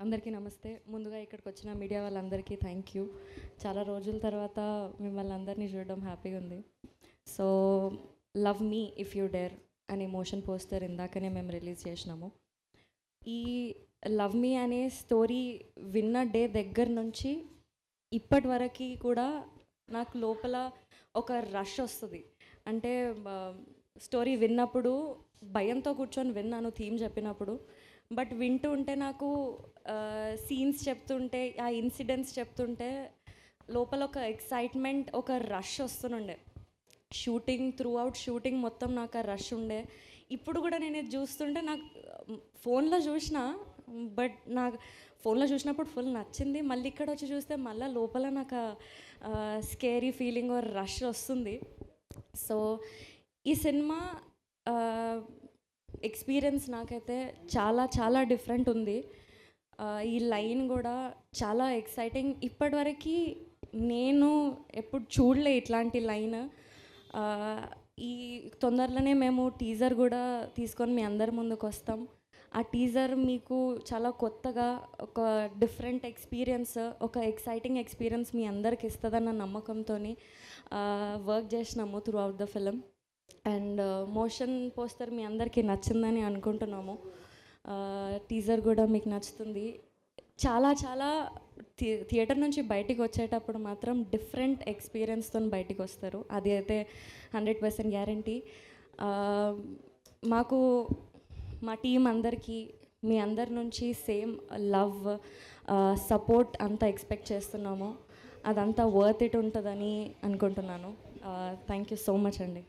అందరికీ నమస్తే. ముందుగా ఇక్కడికి వచ్చిన మీడియా వాళ్ళందరికీ థ్యాంక్ యూ. చాలా రోజుల తర్వాత మిమ్మల్ని అందరినీ చూడడం హ్యాపీగా ఉంది. So love me if you dare అనే మోషన్ పోస్టర్ ఇందాకనే మేము రిలీజ్ చేసినాము. ఈ లవ్ మీ అనే స్టోరీ విన్న డే దగ్గర నుంచి ఇప్పటి వరకు కూడా నాకు లోపల ఒక రష్ వస్తుంది. అంటే స్టోరీ విన్నప్పుడు భయంతో కూర్చొని విన్నాను థీమ్ చెప్పినప్పుడు. బట్ వింటూ ఉంటే నాకు సీన్స్ చెప్తుంటే, ఆ ఇన్సిడెంట్స్ చెప్తుంటే లోపల ఒక ఎక్సైట్మెంట్, ఒక రష్ వస్తుండే. షూటింగ్ మొత్తం నాకు ఆ రష్ ఉండే. ఇప్పుడు కూడా నేను ఇది చూస్తుంటే నాకు ఫోన్లో చూసిన, బట్ నాకు ఫోన్లో చూసినప్పుడు ఫుల్ నచ్చింది. మళ్ళీ ఇక్కడ వచ్చి చూస్తే మళ్ళీ లోపల నాకు స్కేరీ ఫీలింగ్ ఆర్ రష్ వస్తుంది. సో ఈ సినిమా ఎక్స్పీరియన్స్ నాకైతే చాలా చాలా డిఫరెంట్ ఉంది. ఈ లైన్ కూడా చాలా ఎక్సైటింగ్. ఇప్పటివరకు నేను ఎప్పుడు చూడలే ఇట్లాంటి లైన్. ఈ తొందరలోనే మేము టీజర్ కూడా తీసుకొని మీ అందరి ముందుకు వస్తాం. ఆ టీజర్ మీకు చాలా కొత్తగా ఒక డిఫరెంట్ ఎక్స్పీరియన్స్, ఒక ఎక్సైటింగ్ ఎక్స్పీరియన్స్ మీ అందరికి ఇస్తుందన్న నమ్మకంతో వర్క్ చేసినాము throughout the film. And motion poster మీ అందరికీ నచ్చిందని అనుకుంటున్నాము. టీజర్ కూడా మీకు నచ్చుతుంది. చాలా చాలా థియేటర్ నుంచి బయటికి వచ్చేటప్పుడు మాత్రం డిఫరెంట్ ఎక్స్పీరియన్స్తో బయటికి వస్తారు. అది అయితే 100% గ్యారంటీ. మాకు మా టీం అందరికీ మీ అందరి నుంచి సేమ్ లవ్, సపోర్ట్ అంతా ఎక్స్పెక్ట్ చేస్తున్నాము. అదంతా వర్త్ ఇట్ ఉంటుందని అనుకుంటున్నాను. థ్యాంక్ యూ సో మచ్ అండి.